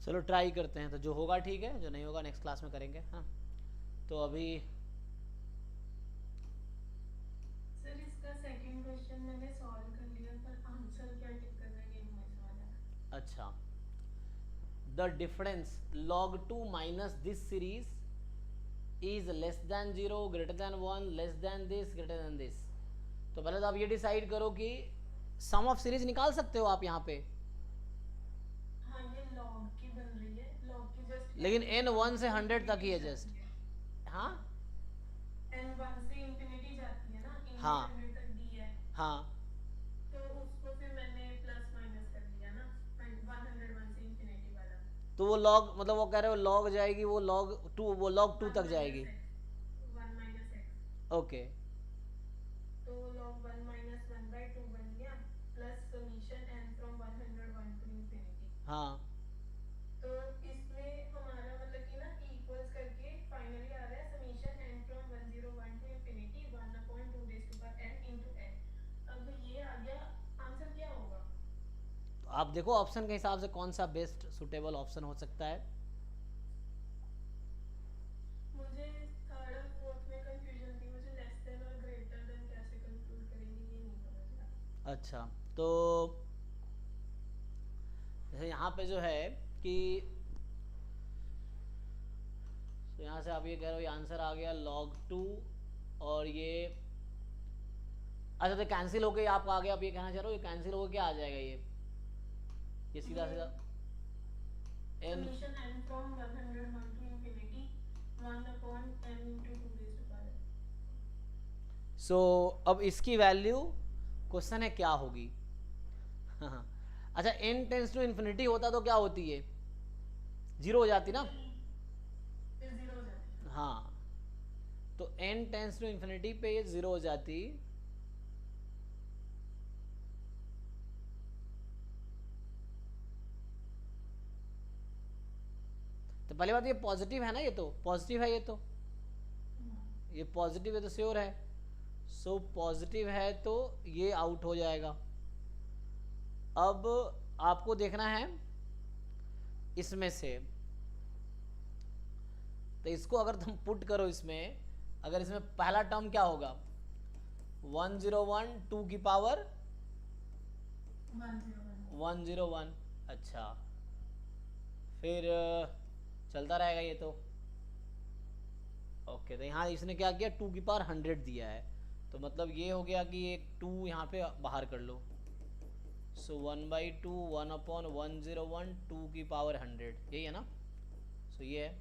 चलो ट्राई करते हैं, तो जो होगा ठीक है, जो नहीं होगा नेक्स्ट क्लास में करेंगे, हाँ। तो अभी सर इसका सेकंड क्वेश्चन मैंने सॉल्व कर लिया, पर आंसर क्या टिक करना है ये नहीं समझ आ रहा। अच्छा, the difference log 2 minus this series is less then 0, greater than 1, less than this, greater than this. तो पहले तो आप ये डिसाइड करो कि सम ऑफ सीरीज निकाल सकते हो आप यहाँ पे, हाँ ये लॉग की बन रही है, लॉग की जस्ट लेकिन एन एन वन से 100 तक ही इंफिनिटी है जस्ट। जाती है। हाँ हाँ एन वन से इंफिनिटी जाती है ना, इनने हाँ 100 तक दी है। हाँ। तो उसको फिर मैंने प्लस माइनस कर लिया ना, 101 से इंफिनिटी वाला। तो वो लॉग मतलब वो कह रहे हो लॉग जाएगी, वो लॉग टू, वो लॉग टू वन तक माइनस जाएगी। X, one minus x. Okay. तो log one minus one by two बन गया, plus summation N from 101 to infinity. हाँ, तो इसमें हमारा मतलब कि ना इक्वल्स करके फाइनली आ रहा है summation N from 101 to infinity 1 upon 2 raise to power N into N. अब ये आ गया, आंसर क्या होगा? तो आप देखो ऑप्शन के हिसाब से कौन सा बेस्ट सुटेबल ऑप्शन हो सकता है। मुझे थर्ड और फोर्थ में कंफ्यूजन थी, मुझे लेस देन और ग्रेटर देन कैसे कंक्लूड करेंगे ये नहीं समझ रहा। अच्छा, तो जैसे यहाँ पे जो है कि, तो यहाँ से आप ये कह रहे हो ये आंसर आ गया log 2, और ये अच्छा तो कैंसिल होके आपका आ गया, आप ये कहना चाह रहे हो ये कैंसिल होके क्या आ जाएगा, ये सीधा ये सीधा n. Summation N from 101 to infinity 1 upon n into 2 raise to power. So अब इसकी वैल्यू, क्वेश्चन है क्या होगी। हाँ, अच्छा एन टेंस टू इन्फिनिटी होता तो क्या होती है, जीरो हो जाती ना। फिर जीरो हो जाती है। हाँ, तो एन टेंस टू इन्फिनिटी पे ये जीरो हो जाती। तो पहली बात ये पॉजिटिव है ना, ये तो पॉजिटिव है, ये पॉजिटिव है तो श्योर है। सो पॉजिटिव है तो ये आउट हो जाएगा। अब आपको देखना है इसमें से, तो इसको अगर तुम पुट करो इसमें, अगर इसमें पहला टर्म क्या होगा, 101 2 की पावर 101। 101। अच्छा, फिर चलता रहेगा ये तो। ओके, तो यहाँ इसने क्या किया, 2 की पावर 100 दिया है, तो मतलब ये हो गया कि एक 2 यहाँ पे बाहर कर लो। सो 1/2 1/101 2 की पावर 100, यही है ना। सो ये है।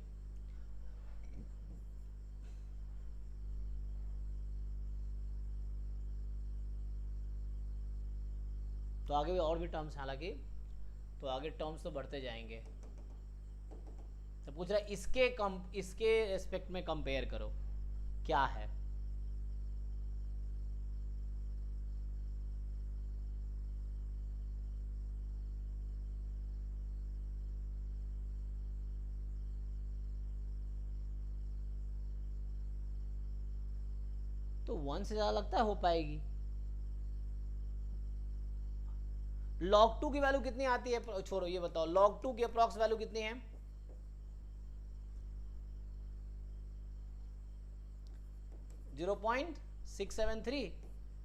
तो आगे भी और भी टर्म्स, हालांकि तो आगे टर्म्स तो बढ़ते जाएंगे। तो पूछ रहा है इसके रेस्पेक्ट में कंपेयर करो क्या है। तो 1 से ज़्यादा लगता है हो पाएगी। log 2 की वैल्यू कितनी आती है, छोड़ो ये बताओ log 2 की अप्रॉक्स वैल्यू कितनी है। 0.673।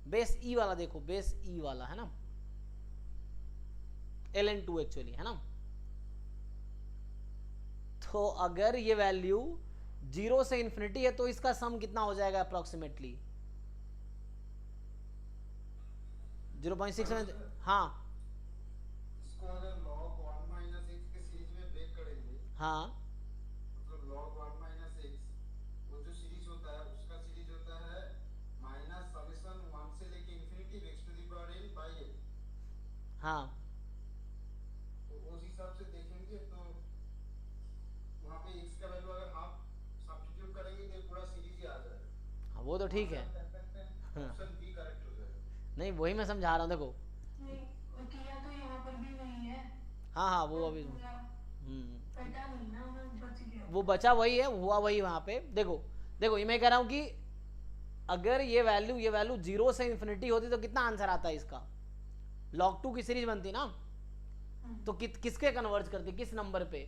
बेस ई वाला देखो, बेस ई वाला है ना, ln2 एक्चुअली है ना। तो अगर ये वैल्यू 0 से इंफिनिटी है तो इसका सम कितना हो जाएगा अप्रोक्सीमेटली, 0.67। हाँ इसको अगर log 1 माइनस एक्स के सीरीज में ब्रेक करेंगे, हाँ मतलब log 1 माइनस एक्स, वो जो सीरीज होता है उसका सीरीज होता है माइनस समेशन 1 से लेके infinity x to the power n by n। हाँ तो उस हिसाब से देखेंगे तो वहाँ पे x का वैल्यू अगर हाफ सब्स्टिट्यूट करेंगे तो पूरा सीरीज ही आ जाएगा। हाँ, वो तो वहाँ ठीक से है। हम कह सकते हैं ऑप्शन बी करेक्ट हो जाएगा। नहीं वही मैं समझा रहा हूँ, देखो। नहीं किया तो यहाँ पर भी वही है, हाँ हाँ, वो पर अभी पूरा कटा नहीं ना, वो बच गया वो पूरा। बचा वही है, हुआ वही वहाँ पे। देखो देखो, ये मैं कह रहा हूँ कि अगर ये वैल्यू 0 से इन्फिनिटी होती तो कितना आंसर आता है इसका, log 2 की सीरीज बनती ना। तो किसके कन्वर्ज करती, किस नंबर पे?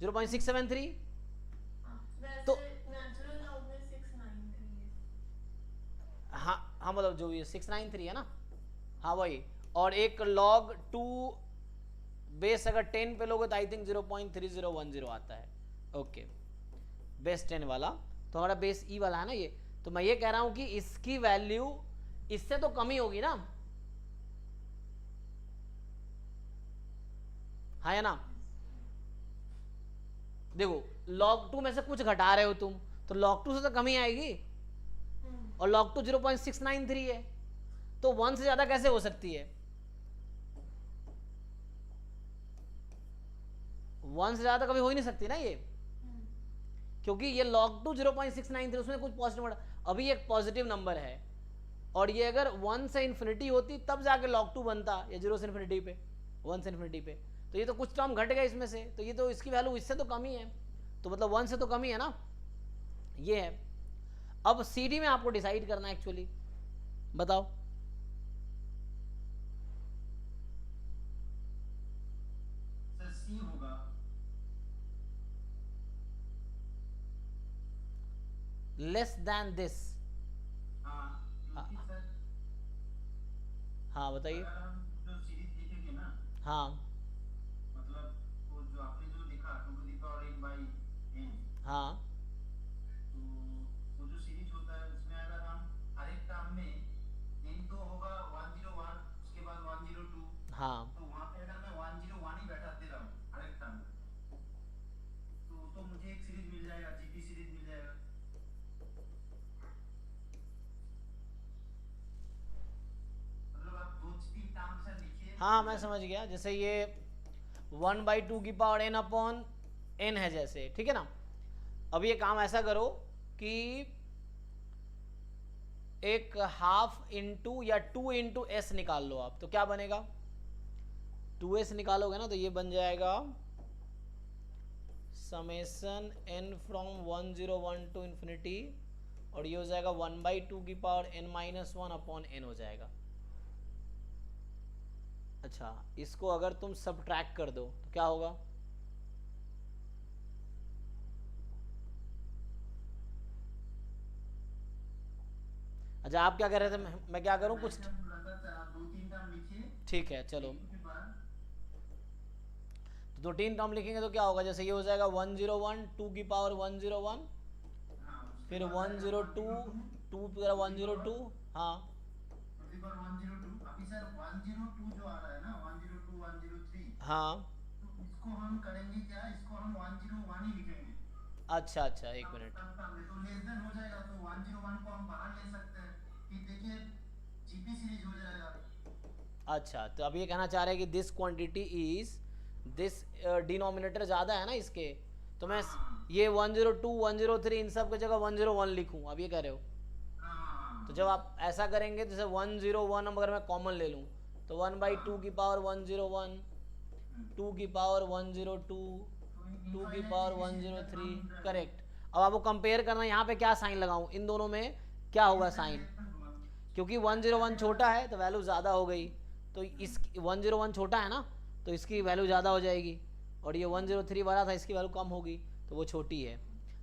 0.673। तो नेचुरल लॉग में 693 है। हाँ हाँ, मतलब जो ये 693 है ना, हाँ वही। और एक log 2 बेस अगर 10 पे लोगे तो आई थिंक 0.3010 आता है। ओके, बेस 10 वाला तो हमारा बेस ई वाला है ना ये। तो मैं ये कह रहा हूं कि इसकी वैल्यू इससे तो कम ही होगी ना, हाँ है ना? देखो log 2 में से कुछ घटा रहे हो तुम, तो log 2 से तो कम ही आएगी, और log 2 0.693 है, तो 1 से ज्यादा कैसे हो सकती है? 1 से ज्यादा कभी हो ही नहीं सकती ना ये, क्योंकि ये log 2 0.693 उसमें कुछ पॉजिटिव नंबर, अभी एक पॉजिटिव नंबर है, और ये अगर 1 से इन्फिनिटी होती तब जाके log 2 बनता, या 0 से इन्फिनिटी पे, 1 से इन्फिनिटी पे, तो ये तो कुछ टर्म घट गया इसमें से, तो ये तो इसकी वैल्यू इससे तो कम ही है, तो मतलब 1 से तो कम ही है ना, ये है। अब सी डी में आपको डिसाइड करना है एक्चुअली, बताओ। सर सी होगा। लेस देन दिस, हाँ क्योंकि सर हाँ बताइए। अगर हम जो सीरीज लिखेंगे ना, हाँ मतलब वो जो आपने जो लिखा 2 to the power n by n, हाँ तो वो जो सीरीज होता है उसमें अगर हम हर एक टर्म में n तो होगा 101, उसके बाद 102, हाँ तो वहाँ पे अगर मैं 101 ही बैठाते रहूँ हर एक टर्म में, तो मुझे एक सीरीज मिल जाएगा, जीपी सीरीज मिल जाएगा। मतलब आप 2-3 टर्म से लिखिए। हाँ मैं समझ गया, जैसे ये 1/2 की पावर n अपॉन n है जैसे, ठीक है ना। अब ये काम ऐसा करो कि एक हाफ इंटू या 2 इंटू एस निकाल लो आप, तो क्या बनेगा? 2s निकालोगे ना तो ये बन जाएगा summation n from 101 to infinity, और ये हो जाएगा 1/2 की पावर n-1 अपॉन n हो जाएगा। अच्छा, इसको अगर तुम सब्ट्रैक्ट कर दो तो क्या होगा? अच्छा आप क्या कह रहे थे, मैं क्या करूं कुछ? लगातार आप 2-3 टर्म लिखिए, ठीक है चलो, उसके बाद तो 2-3 टर्म लिखेंगे तो क्या होगा? जैसे ये हो जाएगा 101 2 की पावर 101, हाँ उसके फिर बाद 102 2 की पावर 102, हाँ उसके बाद 102। अभी सर 102 जो आ रहा है ना, 102 103, हाँ। तो इसको हम करेंगे क्या, इसको हम 101 ही लिखेंगे। अच्छा अच्छा, एक मिनट, तो लेस देन हो जाएगा, तो 101 को हम बाहर ले सकते हैं, फिर देखिए जीपी सीरीज हो जाएगा। अच्छा तो अब ये कहना चाह रहे हैं कि this quantity is this, denominator ज़्यादा है ना इसके, तो मैं ये 102 103 इन सब की जगह 101 लिखूं, अब ये कह रहे हो? हाँ तो जब आप ऐसा करेंगे, जैसे 101 अगर मैं कॉमन ले लूँ तो 1/2 की पावर 101, 2 की पावर 102, 2 की पावर 103, करेक्ट। अब आपको कंपेयर करना, यहाँ पे क्या साइन लगाऊं, इन दोनों में क्या होगा साइन? क्योंकि 101 छोटा है तो वैल्यू ज़्यादा हो गई, तो इस 101 छोटा है ना तो इसकी वैल्यू ज़्यादा हो जाएगी, और ये 103 वाला था इसकी वैल्यू कम होगी तो वो छोटी है।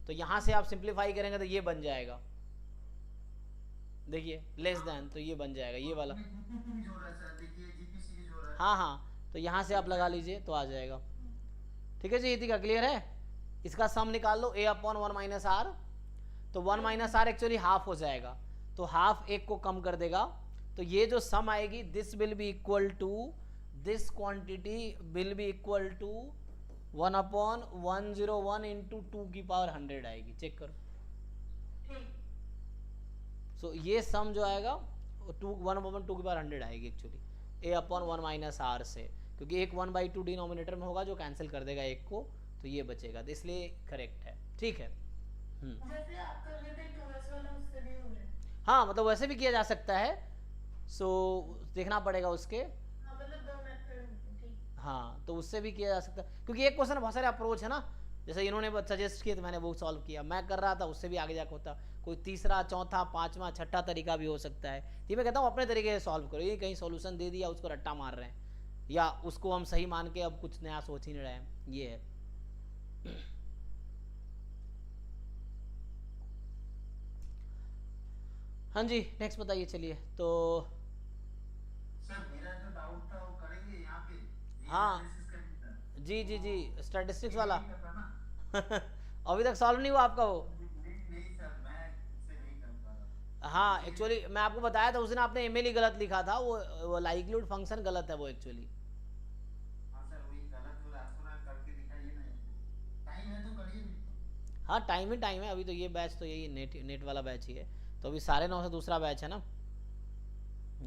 तो यहाँ से आप सिंप्लीफाई करेंगे तो ये बन जाएगा, देखिए लेस देन, तो ये बन जाएगा ये वाला, हाँ हाँ, तो यहाँ से आप लगा लीजिए तो आ जाएगा। ठीक है जी, इतनी का क्लियर है? इसका सम निकाल लो, a अपॉन 1 माइनस आर, तो 1 माइनस आर एक्चुअली हाफ हो जाएगा, तो हाफ एक को कम कर देगा, तो ये जो सम आएगी this will be equal to this quantity will be equal to 1 upon 101 into 2 की पावर 100 आएगी, चेक करो। सो ये सम जो आएगा 1 अपॉन 2 की पावर 100 आएगी actually, a upon 1 minus R से, क्योंकि एक 1/2 डिनोमिनेटर में होगा जो कैंसिल कर देगा एक को, तो ये बचेगा, तो इसलिए करेक्ट है। ठीक है, जैसे आप कर लेते हैं 2s वाला, उससे भी हो रहा है। हाँ मतलब वैसे भी किया जा सकता है, सो देखना पड़ेगा उसके, हाँ मतलब दो मेथड होते हैं, ठीक। हाँ तो उससे भी किया जा सकता है, क्योंकि एक क्वेश्चन बहुत सारे अप्रोच है ना, जैसे इन्होंने सजेस्ट किए तो मैंने वो सॉल्व किया, मैं कर रहा था उससे भी आगे जाकर होता, कोई तीसरा चौथा पांचवा छठा तरीका भी हो सकता है, ये मैं कहता हूँ अपने तरीके से सॉल्व करो, ये कहीं सॉल्यूशन दे दिया उसको रट्टा मार रहे हैं, या उसको हम सही मान के अब कुछ नया सोच ही नहीं रहे हैं, ये है। हाँ जी, नेक्स्ट बताइए। चलिए तो सर मेरा जो डाउट था वो करेंगे यहाँ पे हाँ एनालिसिस करेंगे सर। जी जी जी, स्टैटिस्टिक्स ये वाला। नहीं कर पाना। अभी तक सॉल्व नहीं हुआ आपका वो? नहीं सर, मैं इससे नहीं कर पा रहा हाँ ये। एक्चुअली मैं आपको बताया था उस दिन, आपने ईमेल ही गलत लिखा था, वो लाइक्लीहुड फंक्शन गलत है वो एक्चुअली। हाँ सर, वही गलत हो रहा है, थोड़ा करके दिखाइए ना इसको। टाइम है तो करिए नहीं। हाँ टाइम ही टाइम है, अभी तो ये बैच तो यही नेट नेट वाला बैच ही है, तो अभी 9:30 से दूसरा बैच है ना,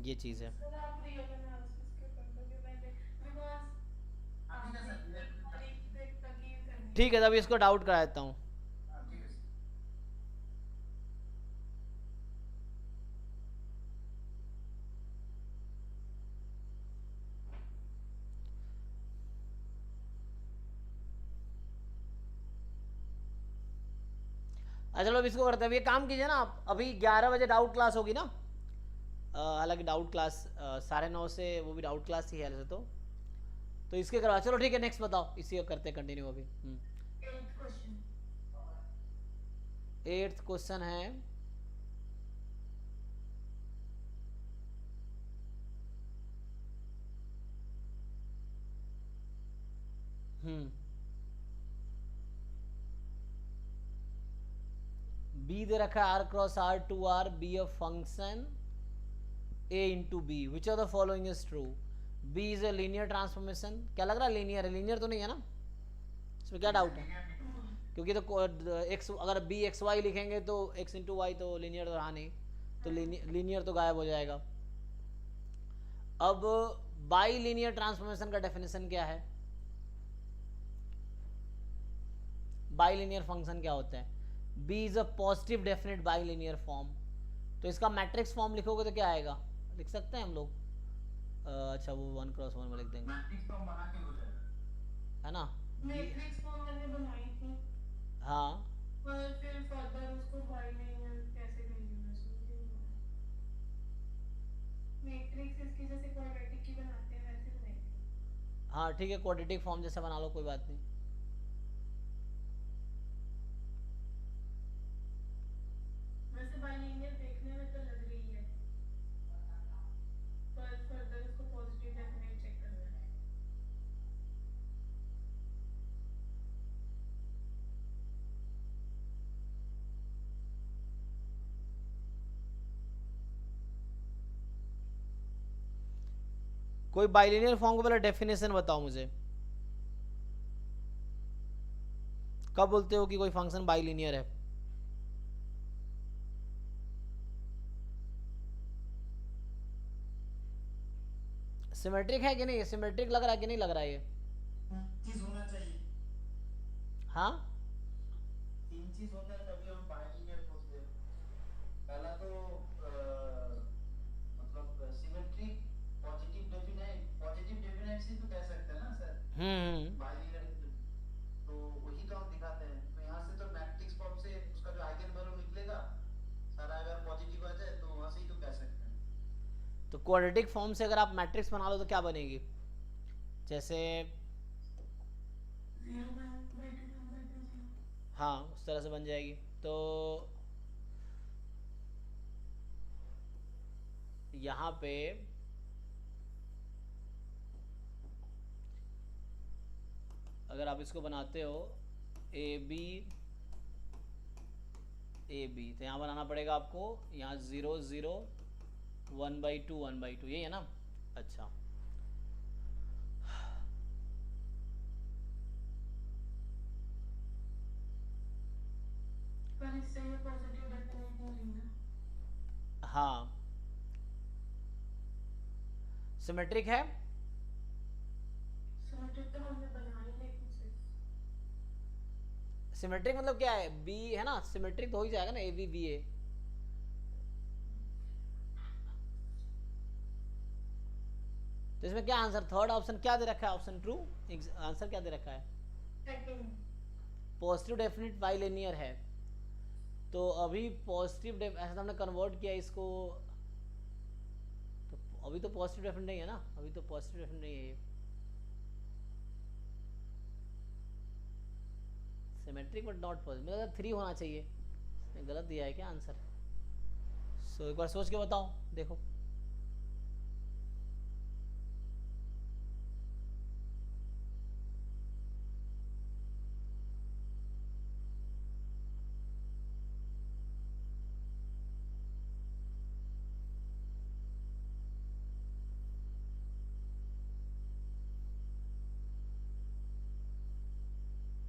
ये चीज़ है। सर आप रियल एनालिसिस क्यों कर दोगे पहले, बिकॉज हाँ ठीक है आपने सर, मैं एक कर तारीख दूंगा। से तक ही करनी ठीक है। है, तभी इसको डाउट करा देता हूँ। हाँ ठीक है सर। अच्छा चलो अब इसको करते हैं। अब ये काम कीजिए ना आप, अभी 11 बजे डाउट क्लास होगी ना, हालांकि डाउट क्लास 9:30 से, वो भी डाउट क्लास ही है वैसे तो इसके करवा। चलो ठीक है, नेक्स्ट बताओ, इसी को करते कंटिन्यू अभी। 8th question. 8th क्वेश्चन है, बी दे रखा है R cross R to R be a function a into B, which of the following is true? b is a linear transformation. क्या लग रहा है, लीनियर है? लीनियर तो नहीं है ना, इसमें क्या डाउट है? क्योंकि तो x अगर b एक्स वाई लिखेंगे तो x इंटू वाई तो लीनियर तो रहा नहीं, तो लीनियर तो गायब हो जाएगा। अब बाई लीनियर ट्रांसफॉर्मेशन का डेफिनेशन क्या है? बाई लीनियर फंक्शन क्या होता है? b is a positive definite by linear form. तो इसका मैट्रिक्स फॉर्म लिखोगे तो क्या आएगा, लिख सकते हैं हम लोग? अच्छा वो 1x1 में लिख देंगे, मैट्रिक्स फॉर्म बना के हो जाएगा। है ना? मैट्रिक्स फॉर्म मैंने बनाई थी, हाँ पर फिर फर्दर उसको बाइलिनियर कैसे करेंगे मैं समझ नहीं आ रहा। मैट्रिक्स इसकी जैसे क्वाड्रेटिक की बनाते हैं वैसे बनाई थी। हाँ ठीक है, क्वाड्रेटिक फॉर्म जैसा बना लो, कोई बात नहीं। वैसे बाइलिनियर देखने में तो लग रही है, पर फर्दर उसको पॉजिटिव डेफिनेट चेक करना है। कोई बाइलिनियर फॉर्म को पहले डेफिनेशन बताओ मुझे, कब बोलते हो कि कोई फंक्शन बाइलिनियर है? सिमेट्रिक है कि नहीं? सिमेट्रिक लग रहा है कि नहीं लग रहा है ये? चीज होना चाहिए, हाँ 3 चीज होता है तभी हम बाइलिनियर बोलते हैं। पहला तो मतलब सिमेट्रिक, पॉजिटिव डेफिनेट से तो कह सकते हैं ना सर हम्म। बाइलिनियर। तो वही तो हम दिखाते हैं। तो यहाँ से तो मैट्रिक्स फॉर्म से उसका जो आइगन वैल्यू निकलेगा सारा अगर पॉजिटिव आ जाए तो वहां से ही तो कह सकते हैं। तो क्वाड्रेटिक फॉर्म से अगर आप मैट्रिक्स बना लो तो क्या बनेगी? जैसे 0/2/2/2 हाँ उस तरह से बन जाएगी। तो यहाँ पे अगर आप इसको बनाते हो ए बी तो यहाँ बनाना पड़ेगा आपको, यहाँ 0 0 1/2 1/2, यही है ना? अच्छा पर इससे ये पॉजिटिव डेफिनेट नहीं हुई ना। हाँ सिमेट्रिक है। सिमेट्रिक तो हमने बनाई लेकिन सिर्फ सिमेट्रिक मतलब क्या है, बी है ना, सिमेट्रिक तो हो ही जाएगा ना, ए बी बी ए। तो इसमें क्या आंसर, थर्ड ऑप्शन क्या दे रखा है? ऑप्शन ट्रू, आंसर क्या दे रखा है? सेकंड। पॉजिटिव डेफिनेट बाइलिनियर है। तो अभी पॉजिटिव ऐसा तो हमने कन्वर्ट किया इसको, तो अभी तो पॉजिटिव डेफिनेट नहीं है ना, अभी तो पॉजिटिव डेफिनेट नहीं है ये। सिमेट्रिक बट नॉट पॉजिटिव, मतलब 3 होना चाहिए, गलत दिया है क्या आंसर? सो एक बार सोच के बताओ, देखो।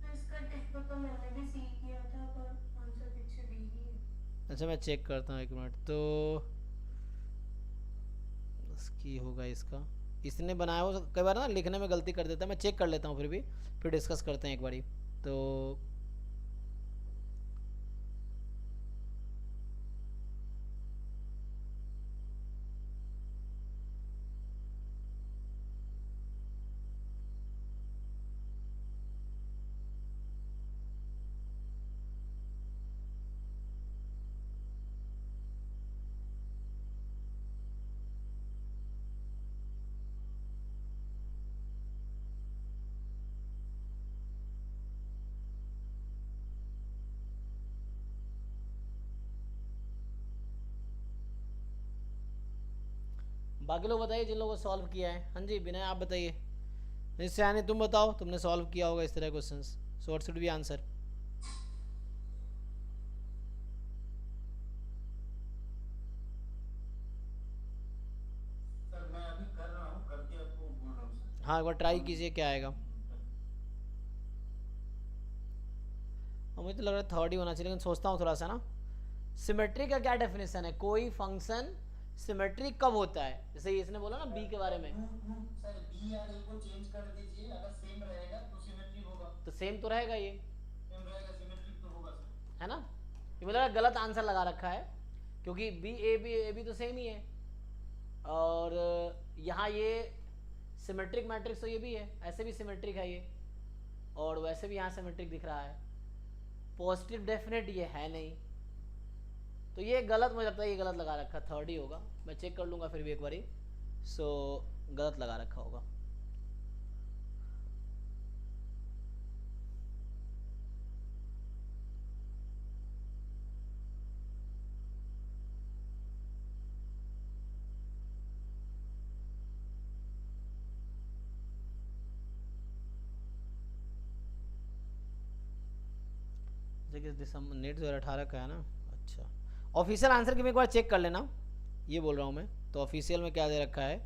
तो इसका टेक्स्ट तो मैंने भी सी किया था पर आंसर पीछे बी ही है। अच्छा मैं चेक करता हूँ, एक मिनट। तो इसकी होगा, इसका इसने बनाया हो, कई बार ना लिखने में गलती कर देता है, मैं चेक कर लेता हूँ फिर भी, फिर डिस्कस करते हैं एक बारी। तो बाकी लोग बताइए जिन लोगों को सॉल्व किया है। हाँ जी विनय आप बताइए। इससे आने तुम बताओ, तुमने सॉल्व किया होगा इस तरह questions, so what should be answer? Sir मैं अभी कर रहा हूँ, करके आपको बोल रहा हूँ सर। हाँ एक बार ट्राई कीजिए क्या आएगा। मुझे तो लग रहा है 3rd ही होना चाहिए, लेकिन सोचता हूँ थोड़ा सा ना। सिमेट्री का क्या डेफिनेशन है? कोई फंक्शन सिमेट्री कब होता है? जैसे इसने बोला ना बी के बारे में, सर बी और ए को चेंज कर दीजिए, अगर सेम रहेगा तो सिमेट्री होगा। तो सेम तो रहेगा ये, सेम रहेगा, सिमेट्रिक तो होगा सर। है ना? ये मतलब गलत आंसर लगा रखा है, क्योंकि ए बी तो सेम ही है, और यहाँ ये सिमेट्रिक मैट्रिक्स तो ये भी है, ऐसे भी सिमेट्रिक है ये, और वैसे भी यहाँ सिमेट्रिक दिख रहा है। पॉजिटिव डेफिनेट ये है नहीं, तो ये गलत, मुझे लगता है ये गलत लगा रखा, 3rd ही होगा। मैं चेक कर लूँगा फिर भी एक बारी। सो गलत लगा रखा होगा। दिसंबर नेट 2018 का है ना? अच्छा ऑफिशियल आंसर की मैं एक बार चेक कर लेना, ये बोल रहा हूँ मैं। तो ऑफिशियल में क्या दे रखा है,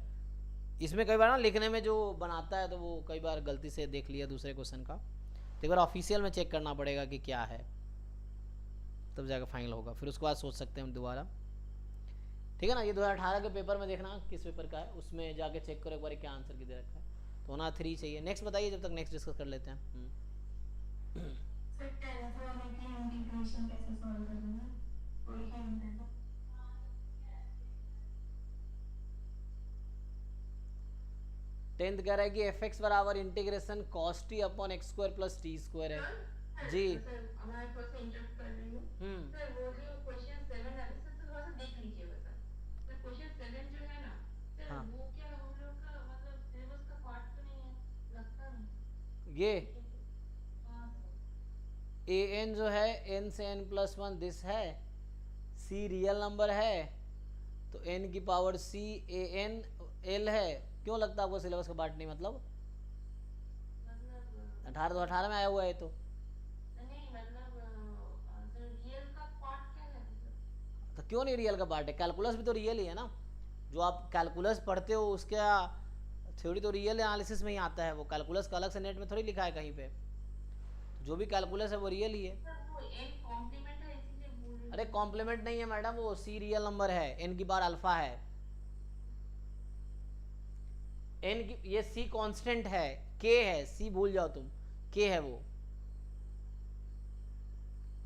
इसमें कई बार ना लिखने में जो बनाता है तो वो कई बार गलती से देख लिया दूसरे क्वेश्चन का, तो एक बार ऑफिशियल में चेक करना पड़ेगा कि क्या है, तब जाकर फाइनल होगा, फिर उसके बाद सोच सकते हैं हम दोबारा। ठीक है ना? ये 2018 के पेपर में देखना किस पेपर का है, उसमें जाके चेक करो एक बार क्या आंसर की दे रखा है। तो होना 3 चाहिए। नेक्स्ट बताइए, जब तक नेक्स्ट डिस्कस कर लेते हैं। सर 10th वाले की इंटीग्रेशन कैसे सॉल्व करना है? कोई हिंट है तो? 10th कह रहा है कि एफ एक्स बराबर integration cos T upon X square plus T square है जी। सर मैं थोड़ा सा इंटरप्ट कर रही हूँ। सर वो जो क्वेश्चन 7 है सर, थोड़ा सा देख लीजिएगा सर। सर क्वेश्चन 7 जो है ना सर, हाँ। वो क्या हम लोग का मतलब सिलेबस का पार्ट तो नहीं है, लगता नहीं। ये हाँ सर। ए एन जो है एन से एन प्लस 1 दिस है, सी रियल नंबर है, तो एन की power C A N L है। क्यों लगता है आपको सिलेबस का पार्ट नहीं? मतलब 18 में आया हुआ है तो नहीं मतलब सर रियल का पार्ट क्या है सर? तो क्यों नहीं रियल का पार्ट है? कैलकुलस भी तो रियल ही है ना, जो आप कैलकुलस पढ़ते हो उसका थ्योरी तो रियल एनालिसिस में ही आता है, वो कैलकुलस का अलग से नेट में थोड़ी लिखा है कहीं पे, जो भी कैलकुलस है वो रियल ही है। सर वो एन कॉम्प्लीमेंट है इसीलिए बोल रही हूँ। अरे कॉम्प्लीमेंट नहीं है मैडम, वो सी रियल नंबर है, एन की बार अल्फा है, एन की ये सी कांस्टेंट है, के है, सी भूल जाओ तुम, के है वो।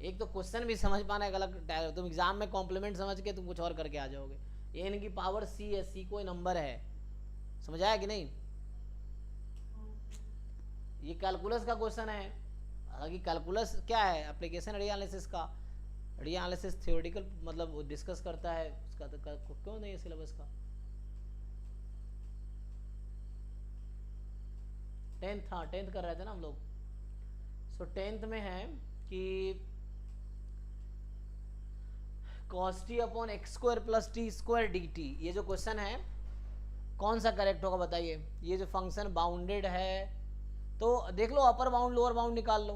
एक तो क्वेश्चन भी समझ पाना एक अलग, तुम एग्जाम में कॉम्प्लीमेंट समझ के तुम कुछ और करके आ जाओगे। एन की पावर सी है, सी कोई नंबर है, समझ आया कि नहीं? ये कैलकुलस का क्वेश्चन है। हालांकि कैलकुलस क्या है, एप्लीकेशन एनालिसिस का, एनालिसिस थ्योरेटिकल मतलब डिस्कस करता है उसका, तो क्यों नहीं है सिलेबस का? टेंथ, हाँ टेंथ कर रहे थे ना हम लोग। सो टेंथ में है कि cos t upon X square plus T square D T, ये जो क्वेश्चन है कौन सा करेक्ट होगा बताइए। ये जो फंक्शन बाउंडेड है तो देख लो अपर बाउंड लोअर बाउंड निकाल लो।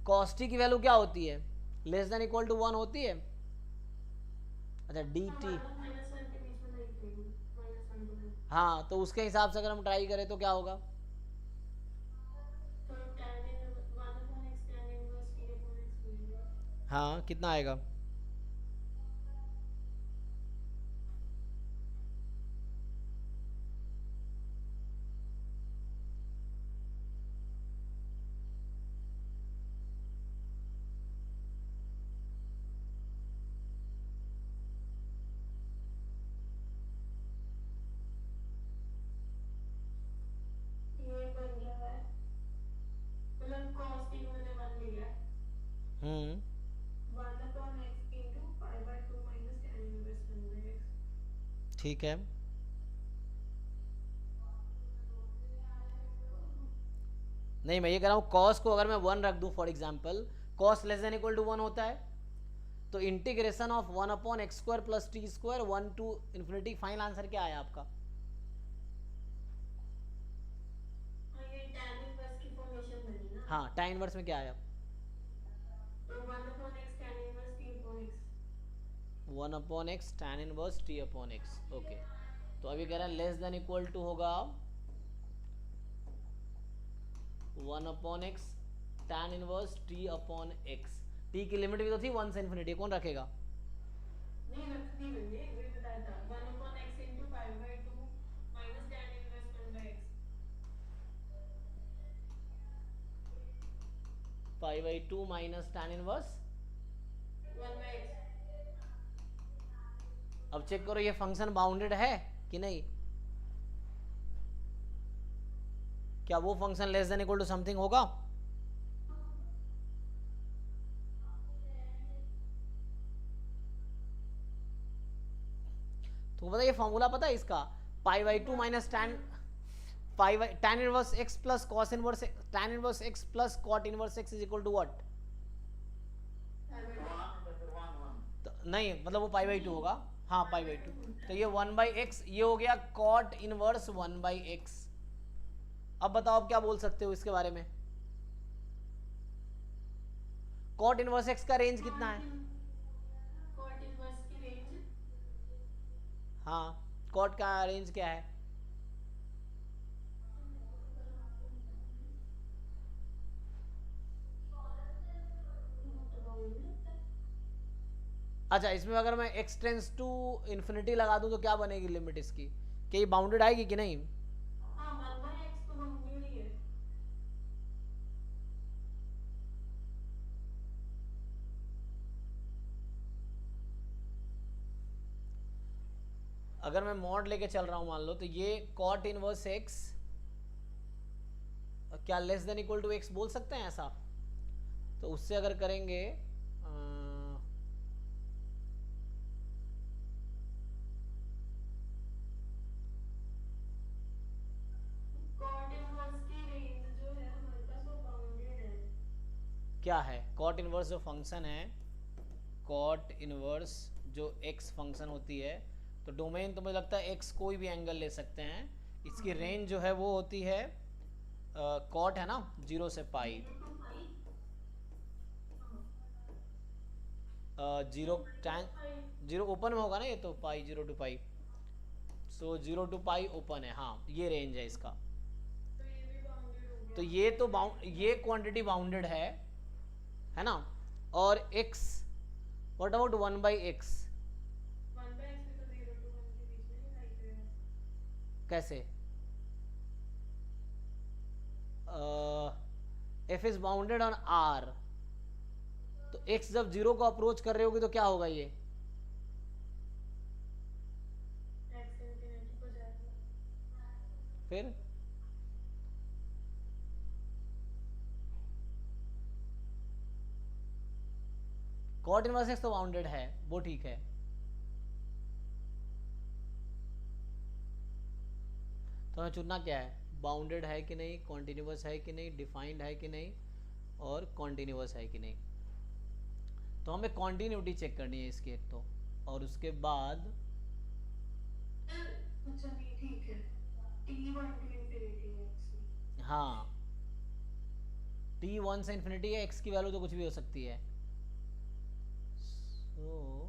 cos t की वैल्यू क्या होती है, लेस देन इक्वल टू 1 होती है। अच्छा डी टी, -1 के बीच में नहीं थे, -1 to 1। हाँ तो उसके हिसाब से अगर हम ट्राई करें तो क्या होगा, तो tan in 1/x tan inverse t/x मिलेगा। हाँ कितना आएगा, ये बन गया है, मतलब cos t को मैंने 1 लिया है, 1/x into pi/2 minus tan inverse 1/x। ठीक है। नहीं मैं ये कह रहा हूँ cos को अगर मैं 1 रख दूँ for example, cos less than equal to 1 होता है, तो integration of 1 upon X square plus T square 1 to infinity, final answer क्या आया आपका, ये tan inverse की फॉर्मेशन बनी ना। हाँ tan इनवर्स में क्या आया, तो 1/x tan inverse t/x। 1 upon x tan inverse T upon x, okay. तो अभी कह रहा है लेस देन इक्वल टू होगा 1 upon x tan inverse T upon x. T की लिमिट भी तो थी 1 से इन्फिनिटी, कौन रखेगा, नहीं रखती मैंने, वही बताया था 1/x into pi/2 minus tan inverse 1/x। π/2 minus tan inverse. 1/x। अब चेक करो ये फंक्शन बाउंडेड है कि नहीं, क्या वो function less than equal to something होगा, तो पता ये फॉर्मूला पता है इसका, π/2 minus tan inverse x plus cos inverse tan inverse x plus cot inverse x is equal to what, नहीं मतलब वो π/2 होगा, हाँ π/2, तो ये 1/x, ये हो गया cot इनवर्स 1/x। अब बताओ आप क्या बोल सकते हो इसके बारे में, cot इनवर्स x का रेंज कितना है, cot inverse की रेंज हाँ cot का रेंज क्या है, अच्छा इसमें अगर मैं x टेंस टू इन्फिनिटी लगा दूं तो क्या बनेगी लिमिट इसकी, क्या ये बाउंडेड आएगी कि नहीं, हाँ 1/x तो बाउंडेड ही है। अगर मैं मॉड लेके चल रहा हूं मान लो, तो ये cot इनवर्स x क्या less than equal to x बोल सकते हैं ऐसा, तो उससे अगर करेंगे cot inverse की रेंज जो है हमारे पास वो बाउंडेड है। क्या है cot इनवर्स जो फंक्शन है, cot इनवर्स जो x फंक्शन होती है, तो डोमेन तो मुझे लगता है x कोई भी एंगल ले सकते हैं, इसकी रेंज जो है वो होती है cot है ना 0 से पाई, 0 tan 0 ओपन में होगा ना ये, तो pi 0 to pi, so 0 to pi open है, हाँ ये रेंज है इसका, तो ये भी बाउंडेड हो गया। तो ये तो ये क्वांटिटी बाउंडेड है ना, और x what about 1/x, 1/x भी तो 0 to 1 के बीच में ही लाई है। कैसे, f is bounded on r, तो x जब 0 को अप्रोच कर रहे होगी तो क्या होगा ये, x इंफिनिटी को जाएगा। फिर cot इनवर्स x तो बाउंडेड है, वो ठीक है, तो हमें चुनना क्या है, बाउंडेड है कि नहीं, कॉन्टिन्यूस है कि नहीं, डिफाइंड है कि नहीं, और कॉन्टिन्यूस है कि नहीं। तो हमें कॉन्टिन्यूटी चेक करनी है इसकी एक तो, और उसके बाद अच्छा नहीं ठीक है, T1 to infinity है इसमें। हाँ T1 से इन्फिनिटी है, x की वैल्यू तो कुछ भी हो सकती है। सो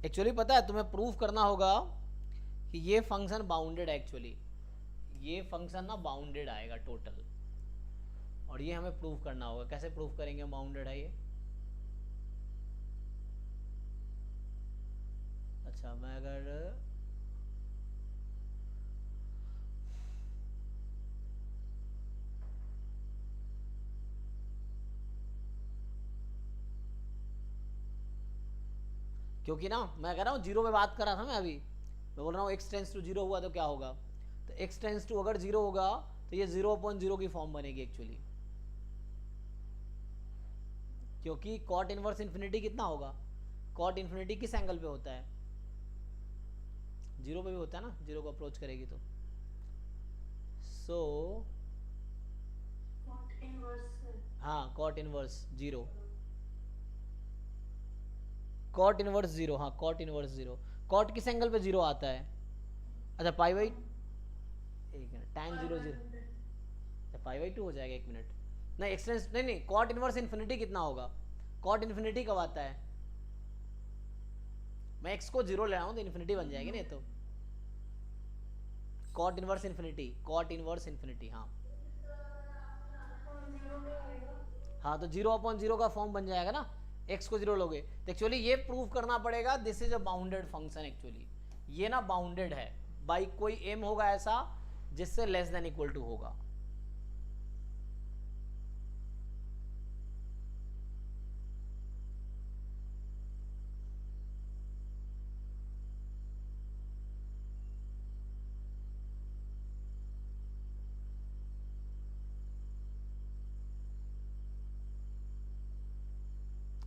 एक्चुअली पता है तुम्हें प्रूफ करना होगा कि ये फंक्शन बाउंडेड है। एक्चुअली ये फंक्शन ना बाउंडेड आएगा टोटल, और ये हमें प्रूफ करना होगा। कैसे प्रूफ करेंगे बाउंडेड है ये? अच्छा मैं अगर क्योंकि ना मैं कह रहा हूँ जीरो पे बात कर रहा था मैं अभी, मैं बोल रहा हूँ x टेंस टू जीरो हुआ तो क्या होगा, तो x टेंस टू अगर जीरो होगा तो ये 0/0 की फॉर्म बनेगी एक्चुअली, क्योंकि कॉट इनवर्स इन्फिनिटी कितना होगा, कॉट इन्फिनिटी किस एंगल पे होता है, जीरो पे भी होता है ना, जीरो को अप्रोच करेगी तो। सो Cot inverse हाँ cot inverse zero, cot inverse zero, हाँ कॉट इनवर्स जीरो, कॉट किस एंगल पे जीरो आता है, अच्छा पाई बाई, एक मिनट tan 0 0 पाई बाई 2 हो जाएगा, एक मिनट, नहीं एक्सटेंस नहीं नहीं, कॉट इनवर्स इन्फिनिटी कितना होगा, कॉट इन्फिनिटी कब आता है, मैं x को जीरो ले रहा हूँ तो इन्फिनिटी बन जाएगी नहीं तो, cot inverse infinity, cot inverse infinity, हाँ और 0 पे आएगा। हाँ तो 0/0 का फॉर्म बन जाएगा ना, x को जीरो लोगे तो एक्चुअली ये प्रूव करना पड़ेगा this is a bounded function. Actually ये ना बाउंडेड है बाई कोई m होगा ऐसा जिससे लेस देन इक्वल टू होगा।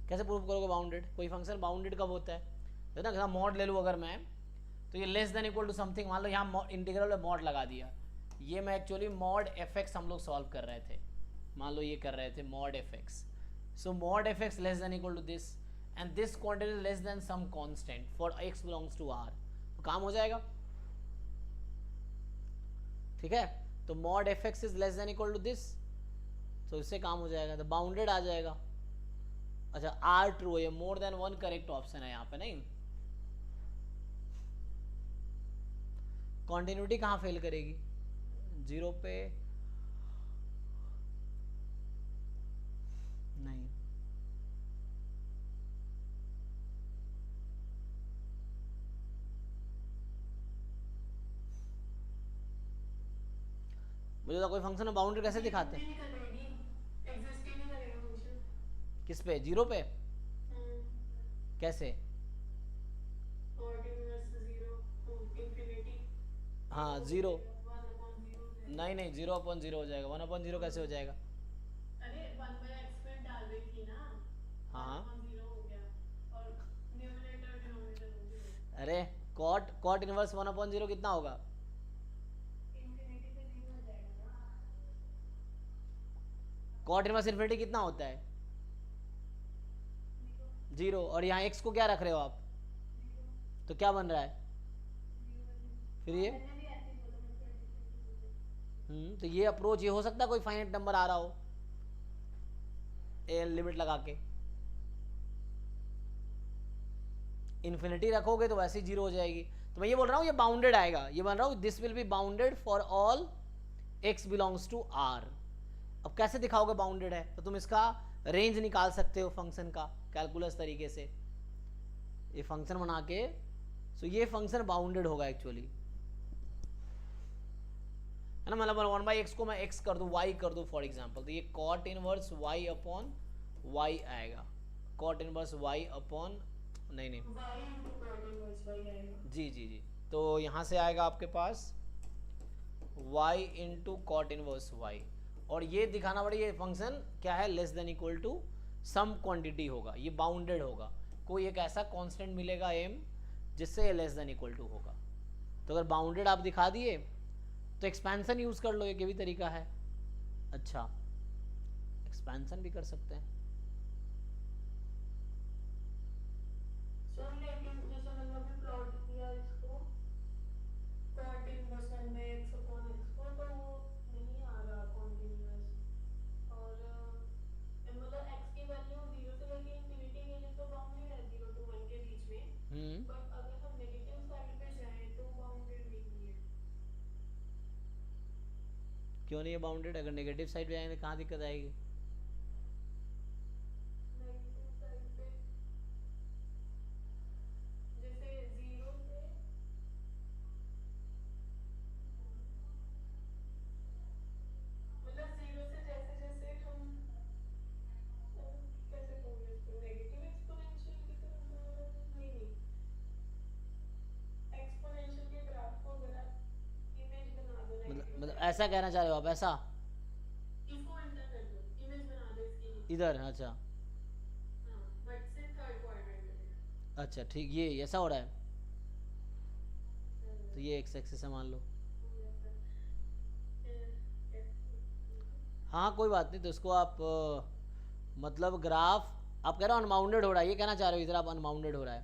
कैसे प्रूव करोगे बाउंडेड, कोई फंक्शन बाउंडेड कब होता है ना, मॉड ले लूँ अगर मैं, तो ये less than equal to something, मान लो यहाँ इंटीग्रल में मॉड लगा दिया, ये मैं एक्चुअली मॉड fx हम लोग सॉल्व कर रहे थे, मान लो ये कर रहे थे mod fx, so mod fx less than equal to this and this quantity less than some constant for x belongs to r, तो काम हो जाएगा, ठीक है। तो mod fx is less than equal to this, तो इससे काम हो जाएगा, तो बाउंडेड आ जाएगा। अच्छा आर ट्रू है, more than one correct option है यहाँ पे, नहीं कॉन्टिन्यूटी कहाँ फेल करेगी, जीरो पे नहीं, मुझे तो कोई फंक्शन में बाउंड्री कैसे दिखाते हैं, नहीं करेगी, एग्जिस्ट ही नहीं करेगा फंक्शन। किस पे, जीरो पे, कैसे, Cot inverse 0 to infinity हाँ जीरो, 1/0 नहीं नहीं 0/0 हो जाएगा, 1/0 कैसे हो जाएगा, अरे 1/x में डाल रही थी ना, हाँ 1/0 हो गया और न्यूमरेटर डिनोमिनेटर हो गया, अरे कॉट इनवर्स 1/0 कितना होगा, इंफिनिटी पे 0 हो जाएगा ना। कॉट इनवर्स इन्फिनिटी कितना होता है, जीरो, और यहाँ x को क्या रख रहे हो आप, तो क्या बन रहा है, फिर ये तो ये अप्रोच ये हो सकता है कोई फाइनाइट नंबर आ रहा हो ए लिमिट लगा के, इन्फिनिटी रखोगे तो वैसे ही जीरो हो जाएगी, तो मैं ये बोल रहा हूँ ये बाउंडेड आएगा, ये बन रहा हूँ this will be bounded for all x belongs to r। अब कैसे दिखाओगे बाउंडेड है, तो तुम इसका रेंज निकाल सकते हो फंक्शन का कैलकुलस तरीके से, ये फंक्शन बना के, सो ये फंक्शन बाउंडेड होगा एक्चुअली, है ना, मतलब 1/x को मैं x कर दूं y कर दूं फॉर एग्जांपल, तो ये cot inverse y upon y आएगा, cot इनवर्स y अपॉन नहीं नहीं y into cot inverse y आएगा। जी जी जी, तो यहाँ से आएगा आपके पास y into cot inverse y, और ये दिखाना पड़ेगा ये फंक्शन क्या है, less than equal to some quantity होगा, ये बाउंडेड होगा, कोई एक ऐसा कांस्टेंट मिलेगा m जिससे ये लेस देन इक्वल टू होगा। तो अगर बाउंडेड आप दिखा दिए तो एक्सपेंशन यूज कर लो, एक ये भी तरीका है। अच्छा, एक्सपेंशन भी कर सकते हैं। सर लेकिन जैसे मैंने अभी प्लॉट किया इसको cot inverse 1/x upon x को, तो वो नहीं आ रहा कॉन्टिन्यूअस, और मतलब x की वैल्यू 0 से लेके इंफिनिटी के लिए तो बाउंडेड है 0 to 1 के बीच में, बट अगर हम नेगेटिव साइड पे जाएं तो बाउंडेड नहीं है। क्यों नहीं है बाउंडेड? अगर नेगेटिव साइड पे जाएंगे कहाँ दिक्कत आएगी? नेगेटिव साइड पे जैसे 0 से मतलब 0 से जैसे जैसे हम कैसे कहूँगे इसको, नेगेटिव एक्सपोनेंशियल की तरफ नहीं एक्सपोनेंशियल के ग्राफ को अगर आप इमेज बना दो मतलब ऐसा कहना चाह रहे हो आप? ऐसा इसको एंटर कर दो, इमेज बना दो इसकी इधर? अच्छा हाँ, बट से थर्ड क्वाड्रेंट में। अच्छा ठीक, ये ऐसा हो रहा है, तो ये एक्स एक्सिस है मान लो। हाँ कोई बात नहीं, तो इसको आप मतलब ग्राफ आप कह रहे हो अनबाउंडेड हो रहा है, ये कहना चाह रहे हो इधर आप अनबाउंडेड हो रहा है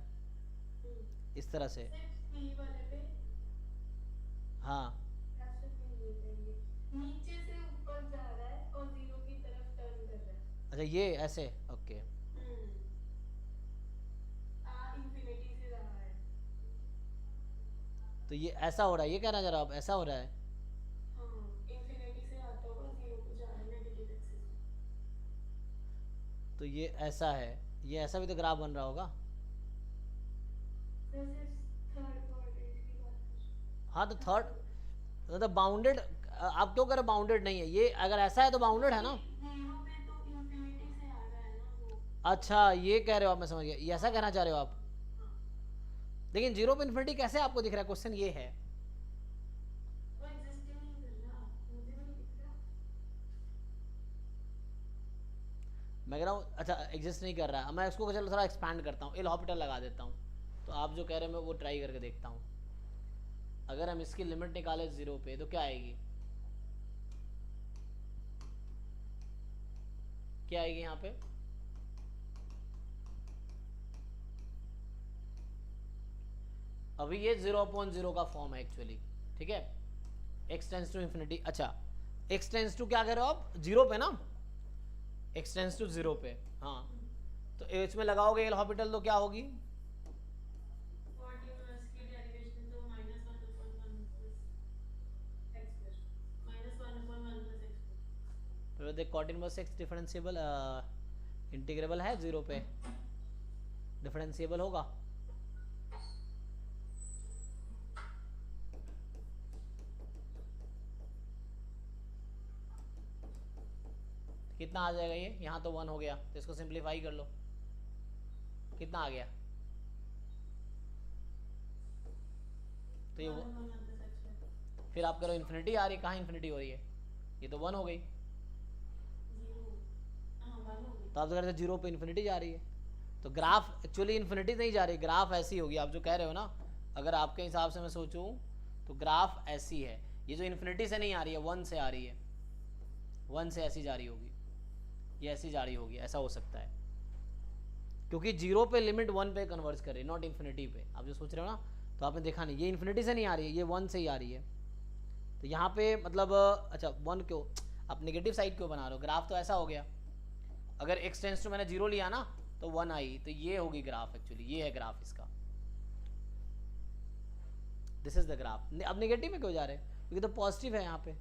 इस तरह से? वाले पे हाँ ऐसे नहीं देंगे, नीचे से ऊपर जा रहा है और 0 की तरफ टर्न कर रहा है। अच्छा ये ऐसे, ओके। इंफिनिटी से रहा है, तो ये ऐसा हो रहा है, ये कहना चाह रहे हो आप ऐसा हो रहा है? हाँ इंफिनिटी से आता होगा 0 को जा रहा है नेगेटिव एक्सिस में। तो ये ऐसा है, ये ऐसा भी तो ग्राफ बन रहा होगा। जैसे थर्ड क्वाड्रेंट की बात कर, हाँ तो थर्ड मतलब बाउंडेड, आप क्यों कह रहे हो बाउंडेड नहीं है? ये अगर ऐसा है तो बाउंडेड है ना। 0 पे तो इंफिनिटी से आ रहा है ना वो। अच्छा ये कह रहे हो आप, मैं समझ गया, ये ऐसा कहना चाह रहे हो आप। लेकिन जीरो पे इन्फिनिटी कैसे आपको दिख रहा है? क्वेश्चन ये है। वो एग्जिस्ट ही नहीं कर रहा, मुझे नहीं दिख रहा। मैं कह रहा हूँ अच्छा एग्जिस्ट नहीं कर रहा है, मैं इसको चलो थोड़ा एक्सपैंड करता हूँ, एल हॉस्पिटल लगा देता हूँ, तो आप जो कह रहे हैं मैं वो ट्राई करके देखता हूँ। अगर हम इसकी लिमिट निकाले 0 पे तो क्या आएगी? क्या आएगी यहाँ पे? अभी ये 0/0 का फॉर्म है एक्चुअली, ठीक है, x टेंस टू इन्फिनिटी। अच्छा x टेंस टू क्या कह रहे हो आप? 0 पे ना, x टेंस टू 0 पे, हाँ। तो इसमें लगाओगे एल हॉस्पिटल तो क्या होगी? Cot इनवर्स की डेरिवेशन तो -1/1 plus x plus -1/1 plus x। तो देख cot inverse x differentiable integrable है 0 पे, डिफरेंशिएबल होगा। कितना आ जाएगा ये? यहाँ तो 1 हो गया, तो इसको सिंप्लीफाई कर लो, कितना आ गया? तो ये फिर आप करो इन्फिनिटी आ रही है, कहाँ इन्फिनिटी हो रही है? ये तो 1 हो गई, तो आप तो कह रहे थे 0 पे इन्फिनिटी जा रही है, तो ग्राफ एक्चुअली इन्फिनिटी नहीं जा रही, ग्राफ ऐसी होगी आप जो कह रहे हो ना। अगर आपके हिसाब से मैं सोचूं तो ग्राफ ऐसी है, ये जो इन्फिनिटी से नहीं आ रही है 1 से आ रही है, 1 से ऐसी जा रही होगी, ये ऐसी जा रही होगी, ऐसा हो सकता है, क्योंकि 0 पे लिमिट 1 पे कन्वर्ज कर रही है, नॉट इन्फिनिटी पे। आप जो सोच रहे हो ना, तो आपने देखा नहीं, ये इन्फिनिटी से नहीं आ रही है, ये 1 से ही आ रही है। तो यहाँ पे मतलब अच्छा 1 क्यों आप नेगेटिव साइड क्यों बना रहे हो? ग्राफ तो ऐसा हो गया, अगर x टेंस टू मैंने 0 लिया ना तो 1 आई, तो ये होगी ग्राफ, एक्चुअली ये है ग्राफ इसका, दिस इज द ग्राफ। अब नेगेटिव में क्यों जा रहे हैं? क्योंकि तो पॉजिटिव है, यहाँ पे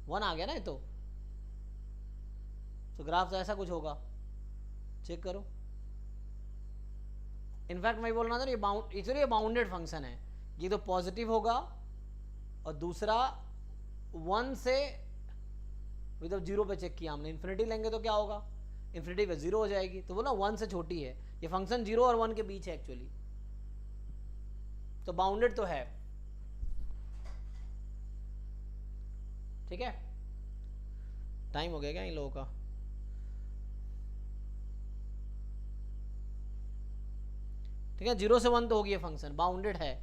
1 आ गया ना, ये तो ग्राफ तो ऐसा कुछ होगा, चेक करो। इनफैक्ट मैं बोल रहा था ये बाउंडेड फंक्शन है, ये तो पॉजिटिव होगा, और दूसरा 1 से मतलब 0 पे चेक किया हमने, इन्फिनिटी लेंगे तो क्या होगा? इन्फिनिटी पे 0 हो जाएगी, तो वो ना 1 से छोटी है, ये फंक्शन 0 और 1 के बीच है एक्चुअली, तो बाउंडेड तो है। ठीक है, टाइम हो गया क्या इन लोगों का? ठीक है, 0 से 1 तो होगी ये फंक्शन, बाउंडेड है।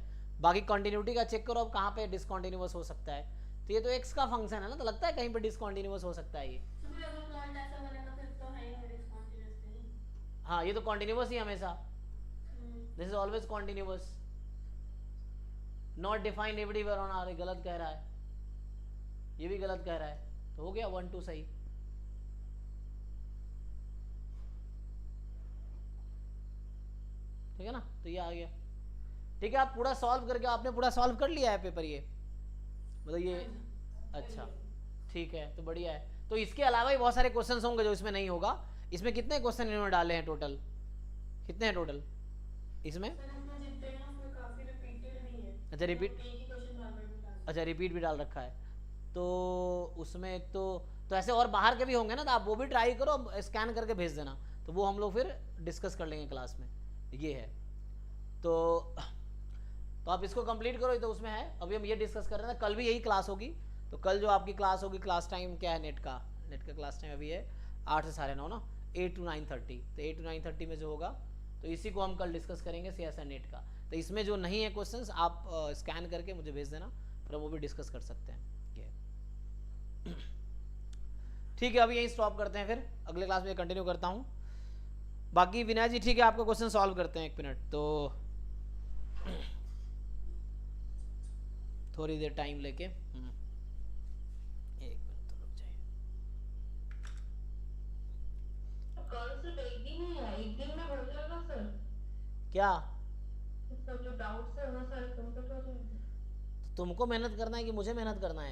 बाकी कंटिन्यूटी का चेक करो अब कहाँ पे डिसकंटिन्यूअस हो सकता है। तो ये तो x का फंक्शन है ना, तो लगता है कहीं पे डिसकंटिन्यूअस हो सकता है ये। तो फिर अगर प्लॉट ऐसा बनेगा फिर तो है ही डिस्कंटिन्यूअस नहीं। हाँ, ये तो कंटिन्यूअस ही हमेशा, this is always continuous, not defined everywhere on R, गलत कह रहा है, ये भी गलत कह रहा है। तो हो गया 1 2 सही। ठीक है ना, तो ये आ गया। ठीक है, आप पूरा सॉल्व करके, आपने पूरा सॉल्व कर लिया है पेपर ये, मतलब ये? अच्छा, ठीक है, तो बढ़िया है। तो इसके अलावा भी बहुत सारे क्वेश्चंस होंगे जो इसमें नहीं होगा। इसमें कितने क्वेश्चन इन्होंने डाले हैं टोटल, कितने हैं टोटल इसमें? काफी रिपीटेड भी है। अच्छा रिपीट, एक ही क्वेश्चन बार-बार भी डालते हैं। अच्छा रिपीट भी डाल रखा है। तो उसमें तो ऐसे और बाहर के भी होंगे ना, तो आप वो भी ट्राई करो, स्कैन करके भेज देना, तो वो हम लोग फिर डिस्कस कर लेंगे क्लास में। ये है तो आप इसको कंप्लीट करो, तो उसमें है। अभी हम ये डिस्कस कर रहे थे, कल भी यही क्लास होगी। तो कल जो आपकी क्लास होगी, क्लास टाइम क्या है नेट का क्लास टाइम अभी है 8 से 9:30 ना, 8 to 9:30। तो 8 to 9:30 में जो होगा, तो इसी को हम कल डिस्कस करेंगे CSR नेट का। तो इसमें जो नहीं है क्वेश्चंस, आप स्कैन करके मुझे भेज देना, फिर हम वो भी डिस्कस कर सकते हैं। ये ठीक है, अभी यहीं स्टॉप करते हैं, फिर अगले क्लास में कंटिन्यू करता हूँ। बाकी विनय जी ठीक है, आपका क्वेश्चन सॉल्व करते हैं, 1 मिनट तो थोड़ी देर टाइम लेके। 1 मिनट तो रुक जाइए। कल से एक दिन ही है, एक दिन में हो जाएगा सर? क्या सब जो डाउट्स है वो सारे कंप्लीट हो जाएंगे? तुमको मेहनत करना है कि मुझे मेहनत करना है?